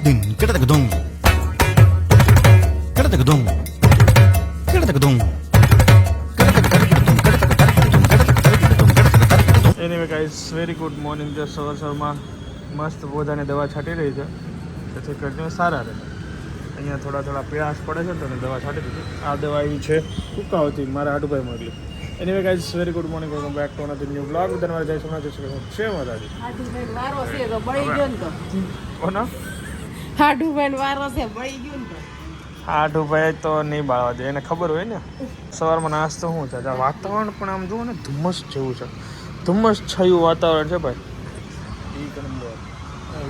Ding, kedadakadung. Kedadakadung. Kedadakadung. Anyway guys very good morning. જો સવારમાં મસ્ત બોધાને દવા છાંટી રહી છે, તેથી કરીને સારા રહે. અહીંયા થોડા પીળાશ પડે છે ને તો દવા છાંટી દીધી. આ દવા એવી છે કુકાવતી, મારા હાડુભાઈ મોકલી. Anyway guys very good morning, welcome back to another new blog. તમારે જય સોમનાથ છે માતાજી. હાડુભાઈ વારો છે તો બળી ગયો ને તો. કોનો હાડુભાઈ વારો છે બળી ગયો ને તો. હાડુભાઈ તો નહીં બાળવા દે, એને ખબર હોય ને. સવારમાં નાસ્તો શું છે, વાતાવરણ પણ આમ જુઓ ને ધુમ્મસ જેવું છે, ધુમ્મસ છાયું વાતાવરણ છે ભાઈ. એક નંબર.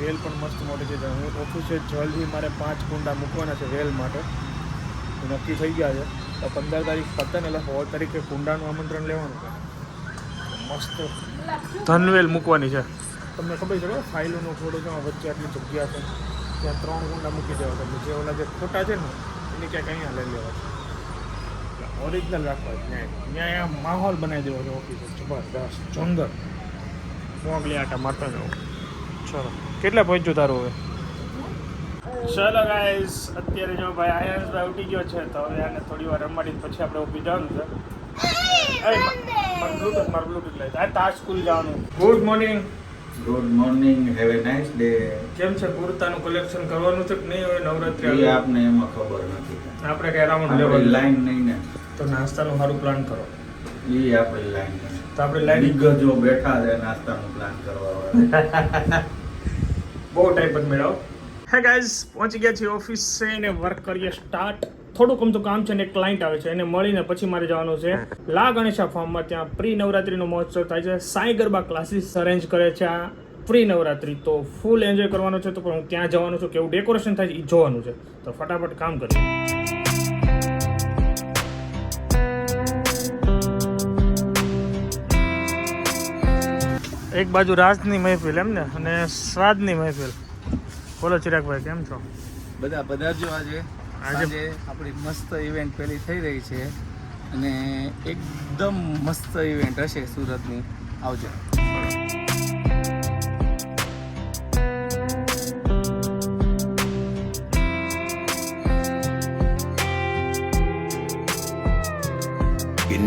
વેલ પણ મસ્ત મોટી છે. હું ઓફિસે જલ્દી મારે 5 કુંડા મૂકવાના છે વેલ માટે, નક્કી થઈ ગયા છે. તો 15 તારીખ પતે ને એટલે 16 તારીખે કુંડાનું આમંત્રણ લેવાનું છે. મસ્ત ધનવેલ મૂકવાની છે. તમને ખબર છે ફાઇલોનો થોડો છે, વચ્ચે આટલી જગ્યા છે, ત્યાં 3 કુંડા મૂકી દેવા. તમને જે ઓલા જે ખોટા છે ને એની ક્યાંક અહીંયા લઈ લેવા છે. ઓરિજિનલ રાખવા છે. ત્યાં માહોલ બનાવી દેવો છે ઓફિસે, જબરદસ્ત જોંદર મોગલી આટા મારતા જવું. ચલો કેટલા પહોંચ્યું તારું હવે? ચલો ગાઈસ, અત્યારે જો ભાઈ આયન્સભાઈ ઉઠી ગયો છે, તો હવે આને થોડી વાર રમાડીને પછી આપણે ઓફિસ જવાનું છે. મારું બ્લુટૂથ લઈ આ તાજ સ્કૂલ જવાનું. Good morning. Good morning, have a nice day. કેમ છે, કુર્તાનું કલેક્શન કરવાનું છે કે નહીં? હવે નવરાત્રી એ આપને એમાં ખબર નથી. આપણે કઈ રાઉન્ડ આપણી લેવાનું લાઈન નહીં ને, તો નાસ્તાનું સારું પ્લાન કરો. એ આપણી લાઈન નહીં. તો આપણે લાઈન દિગ્ગજો બેઠા છે નાસ્તાનું પ્લાન કરવા વાળા. બહુ ટાઈમ પર મેળવો. હે ગાઈઝ, પહોંચી ગયા છીએ ઓફિસે ને વર્ક કરીએ સ્ટાર્ટ. થોડુંક અમતું કામ છે ને એક ક્લાયન્ટ આવે છે, એને મળીને પછી મારે જવાનું છે લા ગણેશા ફાર્મમાં. ત્યાં પ્રી નવરાત્રીનો મહોત્સવ થાય છે. સાઈ ગરબા ક્લાસીસ અરેન્જ કરે છે આ પ્રી નવરાત્રી, તો ફૂલ એન્જોય કરવાનો છે. તો પણ હું ત્યાં જવાનું છું, કેવું ડેકોરેશન થાય છે એ જોવાનું છે. તો ફટાફટ કામ કરીએ. એક બાજુ રાજની મહેફિલ એમ ને, અને સ્વાદની મહેફિલ. બોલો ચિરાગભાઈ, કેમ છો? બધા પધારજો. આજે આપણી મસ્ત ઇવેન્ટ પેલી થઈ રહી છે અને એકદમ મસ્ત ઇવેન્ટ હશે સુરતની. આવજો.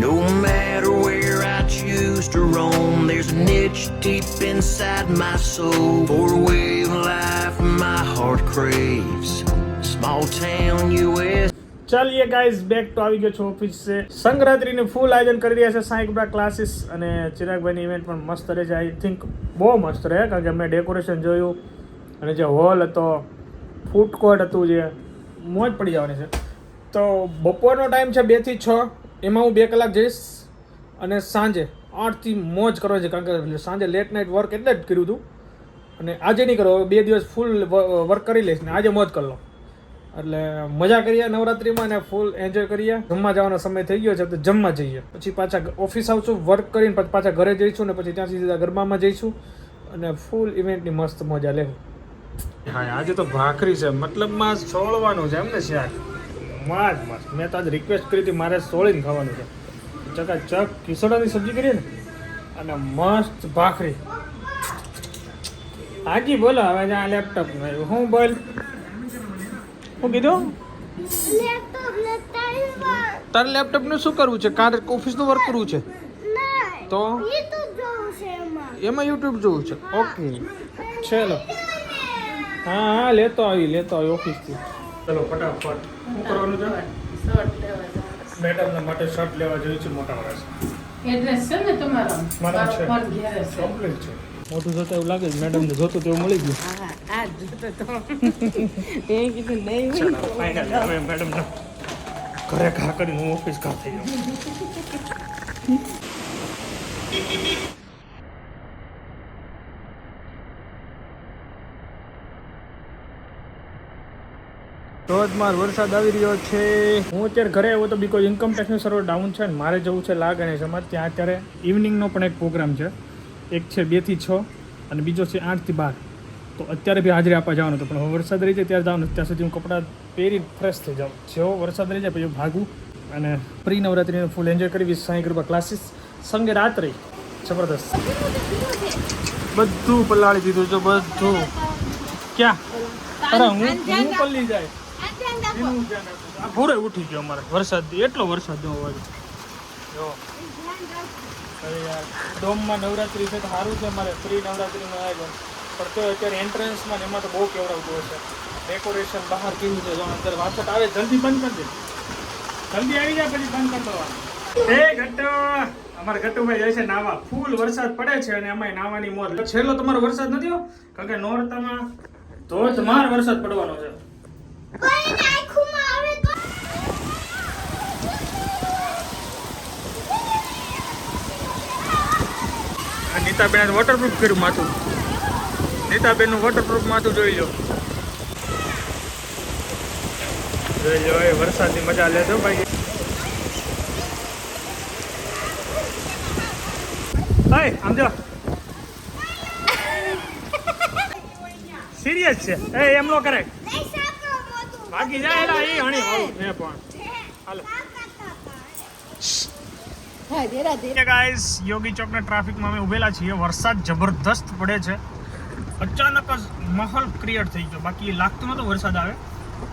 No matter where I choose to roam, there's a niche deep inside my soul for a way of life my heart craves. Small town US. ચાલીએ ગાઈઝ, બેક તો આવી ગયો છું ઓફિસ છે. સંક્રાંતિનું ફૂલ આયોજન કરી રહ્યા છે સાઈ ગરબા ક્લાસીસ, અને ચિરાગભાઈની ઇવેન્ટ પણ મસ્ત રહે છે. આઈ થિંક બહુ મસ્ત રહે, કારણ કે મેં ડેકોરેશન જોયું અને જે હોલ હતો, ફૂડ કોર્ટ હતું, જે મોજ પડી જવાની છે. તો બપોરનો ટાઈમ છે 2 થી 6, એમાં હું 2 કલાક જઈશ, અને સાંજે 8 થી મોજ કરવા છે, કારણ કે સાંજે લેટ નાઇટ વર્ક એટલે જ કર્યું હતું. અને આજે નહીં કરો, 2 દિવસ ફૂલ વર્ક કરી લઈશ ને આજે મોજ કરી લો. એટલે મજા કરીએ નવરાત્રિમાં અને ફૂલ એન્જોય કરીએ. જમવા જવાનો સમય થઈ ગયો છે, તો જમવા જઈએ. પછી પાછા ઓફિસ આવશું, વર્ક કરીને પછી પાછા ઘરે જઈશું, ને પછી ત્યાંથી સીધા ગરબામાં જઈશું, અને ફૂલ ઇવેન્ટની મસ્ત મજા લેવું. હા, આજે તો ભાખરી છે, મતલબમાં સોળવાનું છે એમ ને શાક. મસ્ત. મેં તો આજે રિક્વેસ્ટ કરી હતી, મારે સોળીને ખાવાનું છે. ચકાચક ખીસડાની સબ્જી કરીએ ને, અને મસ્ત ભાખરી. હાજી બોલો. હવે આ લેપટોપ હું બોલ, શું કીધું? તારે લેપટોપનું શું કરવું છે? કારે ઓફિસનું વર્ક કરવું છે તો એમાં યુટ્યુબ જોવું છે. ઓકે ચલો. હા, લેતો આવી ઓફિસથી. ચલો ફટાફટ. શું કરવાનું છે? મેડમના માટે શર્ટ લેવા જોઈએ છે. મોટા વર્ષ એડ્રેસ છે ને તમારો? મારા છે, પર ઘેર છે. કમ્પ્લીટ છે. મોટું જોતા એવું લાગે છે, મેડમને જોતું તેવું મળી ગયું. હા, આ જ જોતો તો એ કીધું નહીં હોય. ચાલો ફાઇનલ. હવે મેડમને ઘરે ઘા કરીને હું ઓફિસ ઘા થઈ જાઉં. ધોધમાર વરસાદ આવી રહ્યો છે. હું અત્યારે ઘરે આવ્યો તો બીકોઝ ઇન્કમ ટેક્સનું સર્વર ડાઉન છે, ને મારે જવું છે લા ગણેશામાં. ત્યાં અત્યારે ઇવનિંગનો પણ એક પ્રોગ્રામ છે. એક છે 2 થી 6 અને બીજો છે 8 થી 12. તો અત્યારે બી હાજરી આપવા જવાનું હતું, પણ હવે વરસાદ રહી જાય ત્યારે જવાનું. ત્યાં સુધી હું કપડાં પહેરી ફ્રેશ થઈ જાઉં. જેવો વરસાદ રહી જાય પછી ભાગું અને પ્રી નવરાત્રીને ફૂલ એન્જોય કરવી. સાઈ ગરબા ક્લાસીસ સંગે રાત્રે જબરદસ્ત. બધું પલાળી દીધું છે, બધું. ક્યાં અરે હું પલ્લી જાય એનું ધ્યાન રાખું. આ ભોરે ઉઠી ગયો અમારે વરસાદ એટલો વરસાદ ન હોય જો અરે યાર ડોમમાં નવરાત્રી છે તો સારું છે અમારે પ્રી નવરાત્રીનું આયોજન પણ તો અત્યારે એન્ટ્રન્સમાં એમાં તો બહુ કેવડાવતું હશે ડેકોરેશન બહાર કેવું છે જો અંદર વાછટ આવે જલ્દી બંધ કરી દે જલ્દી આવી જાય પછી બંધ કરી દેવાનું એ ઘટ્ટો અમારા ઘટ્ટુભાઈ જાય છે નાવા ફૂલ વરસાદ પડે છે અને એમાંય નાવાની મોજ છેલ્લો તમારો વરસાદ નથી હો કારણ કે નોરતામાં ધોધમાર વરસાદ પડવાનો છે આ નીતાબેન વોટરપ્રૂફ કર્યું માથું નીતાબેનનું વોટરપ્રૂફ માથું જોઈ લો એ વરસાદની મજા લેજો ભાઈ હાય આમ જો સિરિયસ છે એ એમ નો કરે બાકી જાય એલા એ હણી વાળું છે પણ હાલો ગાઈસ યોગી ચોકના ટ્રાફિકમાં અમે ઉભેલા છીએ વરસાદ જબરદસ્ત પડે છે અચાનક જ માહોલ ક્રિએટ થઈ ગયો બાકી લાગતું નહોતું વરસાદ આવે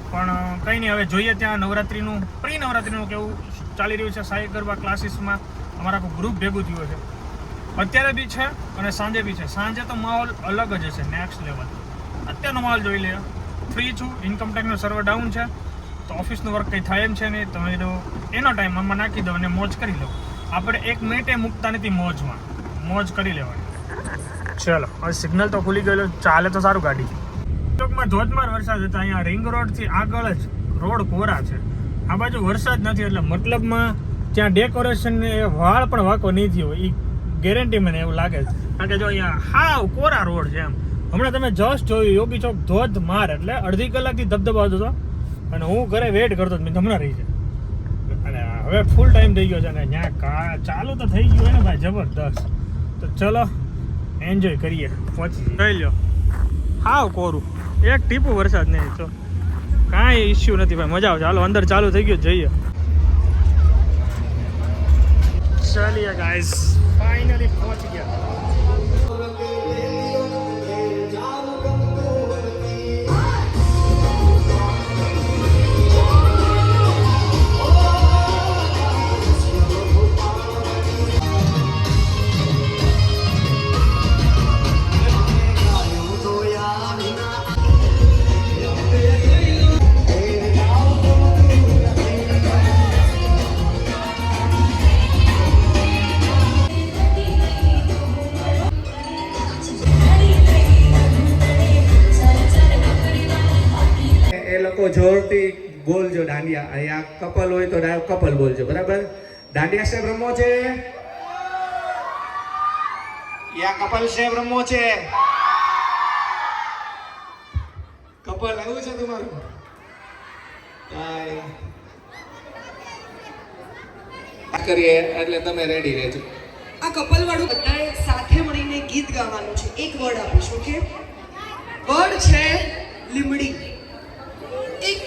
પણ કંઈ નહીં હવે જોઈએ ત્યાં નવરાત્રિનું પ્રી નવરાત્રિનું કેવું ચાલી રહ્યું છે સાઈ ગરબા ક્લાસીસમાં અમારા આખું ગ્રુપ ભેગું થયું છે અત્યારે બી છે અને સાંજે બી છે સાંજે તો માહોલ અલગ જ હશે નેક્સ્ટ લેવલ અત્યારનો માહોલ જોઈ લે ફ્રી છું ઇન્કમ ટેક્સનો સર્વર ડાઉન છે તો ઓફિસનું વર્ક કંઈ થાય એમ છે નહીં તમે એનો ટાઈમ આમાં નાખી દો અને મોજ કરી લો આપણે એક મિનિટે મૂકતા નથી મોજમાં મોજ કરી લેવાની ચલો હવે સિગ્નલ તો ખુલી ગયેલો ચાલે તો સારું ગાડી ચોકમાં ધોધમાર વરસાદ હતો અહીંયા રિંગ રોડથી આગળ જ રોડ કોરા છે આ બાજુ વરસાદ નથી એટલે મતલબમાં ત્યાં ડેકોરેશન વાળ પણ વાંકો નહીં થયો એ ગેરંટી મને એવું લાગે છે કારણ કે જો અહીંયા હાવ કોરા રોડ છે એમ હમણાં તમે જસ્ટ જોયું યોગી ચોક ધોધમાર એટલે અડધી કલાકથી ધબધબાતો હતો અને હું ઘરે વેઇટ કરતો મેં હમણાં રહી છે અને હવે ફૂલ ટાઈમ થઈ ગયો છે અને ત્યાં ચાલુ તો થઈ ગયું ને ભાઈ જબરદસ્ત તો ચલો એન્જોય કરીએ પહોંચી જોઈ લો હાવ કોરું એક ટીપું વરસાદ નહીં તો કાંઈ ઇસ્યુ નથી ભાઈ મજા આવશે ચાલો અંદર ચાલુ થઈ ગયું જઈએ ચાલીએ ગાઈસ ફાઇનલી પહોંચી ગયા જોરથી બોલજો દાંડિયા અહીંયા કપલ હોય તો કપલ બોલજો બરાબર દાંડિયા સ્ટેપ રમવો છે યા કપલ સ્ટેપ રમવો છે કપલ આવ્યું છે તમારું કરીએ એટલે તમે રેડી રહેજો આ કપલ વાળું બધાએ સાથે મળીને ગીત ગાવાનું છે એક વર્ડ આપીશ ઓકે વર્ડ છે લીમડી એક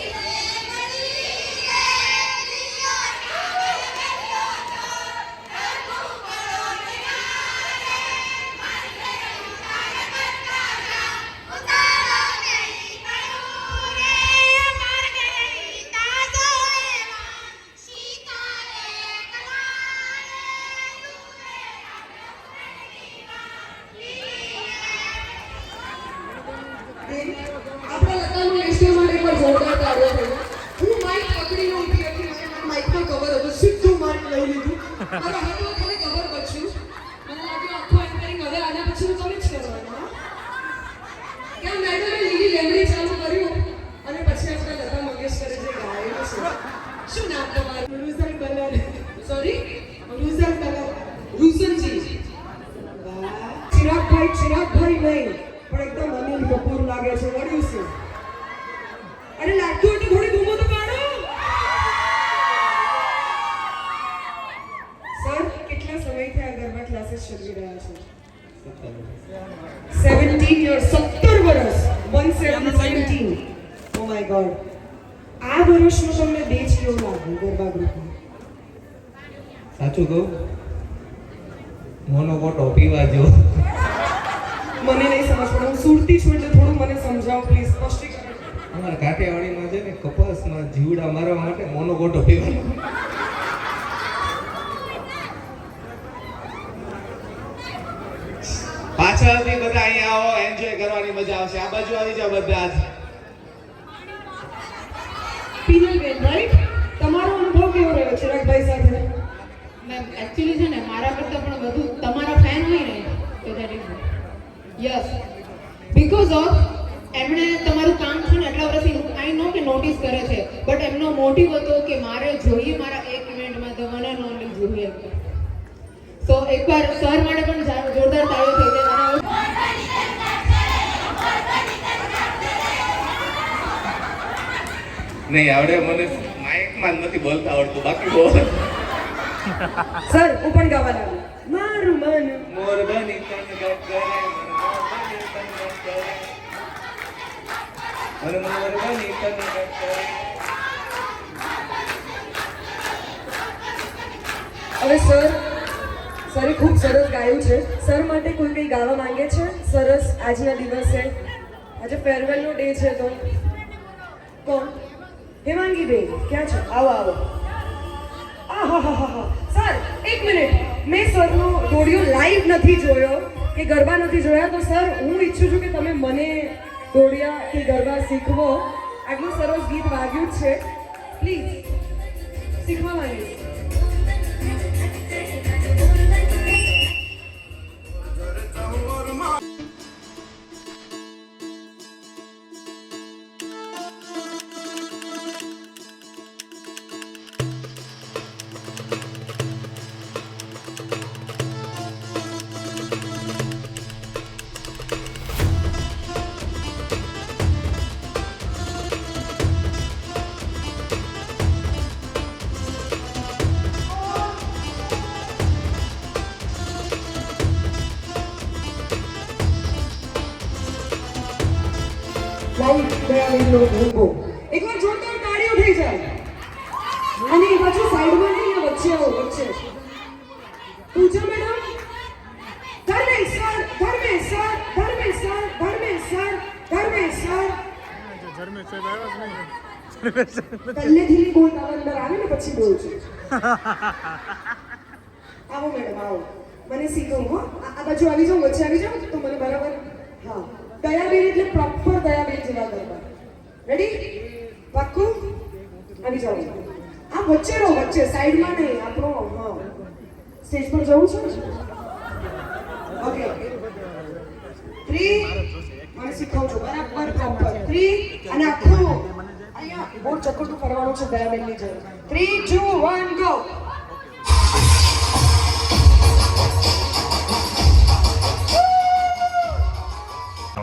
ચિરાગભાઈ નહીં પણ એકદમ અનિલ કપૂર લાગે છે what do you say અરે લાગતું એટલે થોડી બૂમો તો પાડો સર કેટલા સમયથી આ ગરબા ક્લાસીસ ચલાવી રહ્યા છે 17 years 17 વર્ષ 17 ઓ માય ગોડ આ વર્ષમાં તમને બેચ કેવો લાગ્યો ગરબા ગ્રુપમાં સાચું કહું મોનો કોટો પીવા જો મને નહીં સમજ પડે હું સુરતી છું એટલે થોડું મને સમજાવો પ્લીઝ સ્પષ્ટીકરણ અમારા કાઠિયાવાડીમાં છે ને કપાસમાં જીવડા મારવા માટે મોનોકોટો પીવાનો. પાછળથી બધા અહીંયા આવો, એન્જોય કરવાની મજા આવશે. આ બાજુ આવી જાઓ બધા જ. પિનલબેન, રાઈટ? તમારો અનુભવ કેવો રહ્યો ચિરાગભાઈ સાથે? મેમ એકચ્યુઅલી છે ને મારા કરતાં પણ વધુ તમારા ફેન હોય ને તો that is yes because of એમણે તમારું કામ છે ને એટલા વર્ષથી આઈ નો કે નોટિસ કરે છે બટ એમનો મોટિવ હતો કે મારે જોઈએ મારા એક ઇવેન્ટમાં ધ વન એન્ડ ઓનલી જોઈએ. તો એકવાર સર માટે પણ જોરદાર તાળીઓ થઈ જાય. નહીં આવડે, મને માઇકમાં જ નથી બોલતા આવડતું, બાકી બોલ. સર હું પણ ગાવા લાગુ. મારું મન મોર બની તન ગટ કરે, મને મોર બની તન ગટ કરે. હવે સરે ખૂબ સરસ ગાયું છે. સર માટે કોઈ કંઈ ગાવા માંગે છે? સરસ આજના દિવસે, આજે ફેરવેલનો ડે છે તો કોણ? હેમાંગી બેન ક્યાં છે? આવો આવો. આહાહાહા. સર એક મિનિટ, મેં સરનો દોડિયો લાઈવ નથી જોયો કે ગરબા નથી જોયા, તો સર હું ઈચ્છું છું કે તમે મને દોડિયા કે ગરબા શીખવો. આટલું સરસ ગીત વાગ્યું જ છે, પ્લીઝ શીખવા માંગીશ. એકવાર જોરદાર તાળીઓ થઈ જાય. અને એ બાજુ સાઈડમાં નહીં, વચ્ચે આવો, વચ્ચે. પૂજા મેડમ, ધર્મેશ્વર ધર્મેશ્વર ધર્મેશ્વર ધર્મેશ્વર ધર્મેશ્વર પહેલેથી બોલતા અંદર આવે ને પછી બોલજો. આવો મેડમ આવો, મને શીખવું. હો આ બાજુ આવી જાઓ, વચ્ચે આવી જાઓ તો મને બરાબર. હા, દયાબેન એટલે પ્રોપર દયાબેન જેવા ગરબા. રેડી? પાક્કું? આવી જાઓ. આ વચ્ચે રહો, વચ્ચે, સાઈડમાં નહીં. આપણો હા સ્ટેજ પર જવું છે. ઓકે 3 મને શીખવજો બરાબર પ્રોપર. 3 અને આખું અહીંયા બહુ ચક્કરનું કરવાનું છે દયાબેનની જેમ. 3 2 1 go. I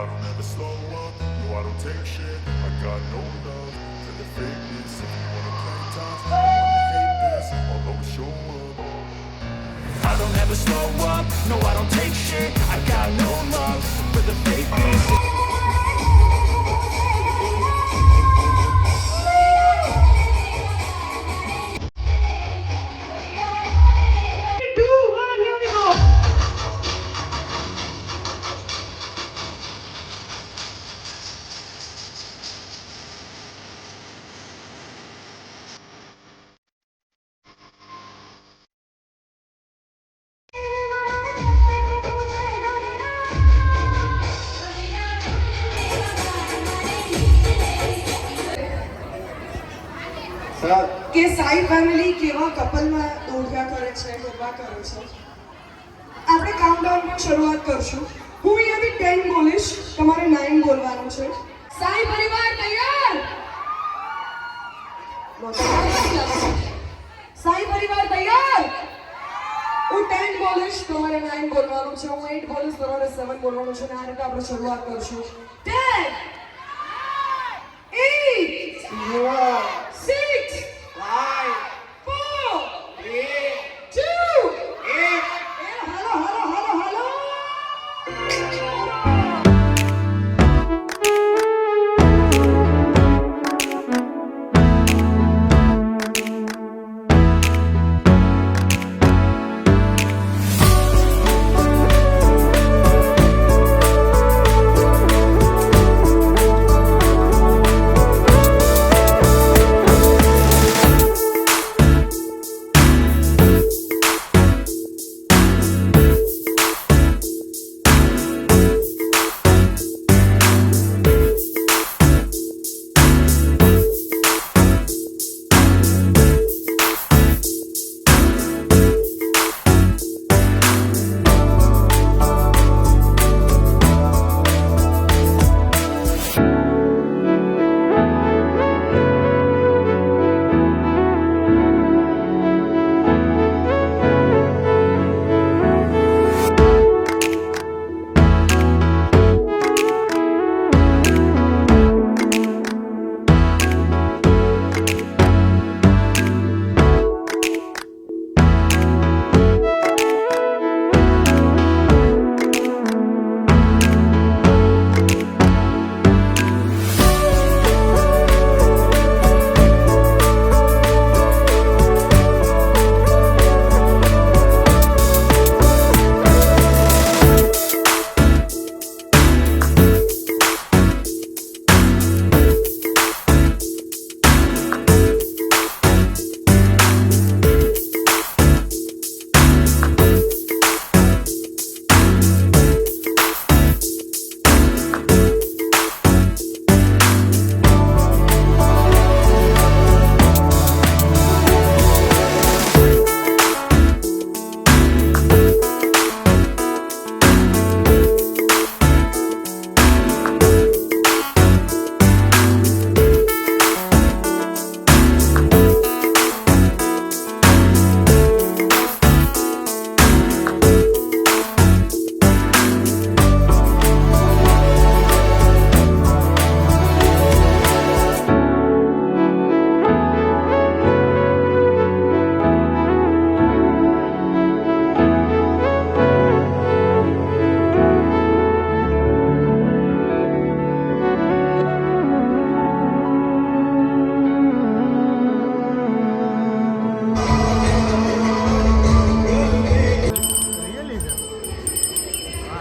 don't ever slow up, no I don't take shit. I got no love for the fakeness. કે સાઈ ફેમિલી કેવા કપલમાં દોડ્યા કરે છે, ગરબા કરે છે. આપણે કાઉન્ટડાઉનમાં શરૂઆત કરશું. હું અહીંયાથી 10 બોલીશ, તમારે 9 બોલવાનું છે. સાઈ પરિવાર તૈયાર? સાઈ પરિવાર તૈયાર? હું 10 બોલીશ, તમારે 9 બોલવાનું છે. હું 8 બોલીશ, તમારે 7 બોલવાનું છે. અને આ રીતે આપણે શરૂઆત કરશું. 10 8 1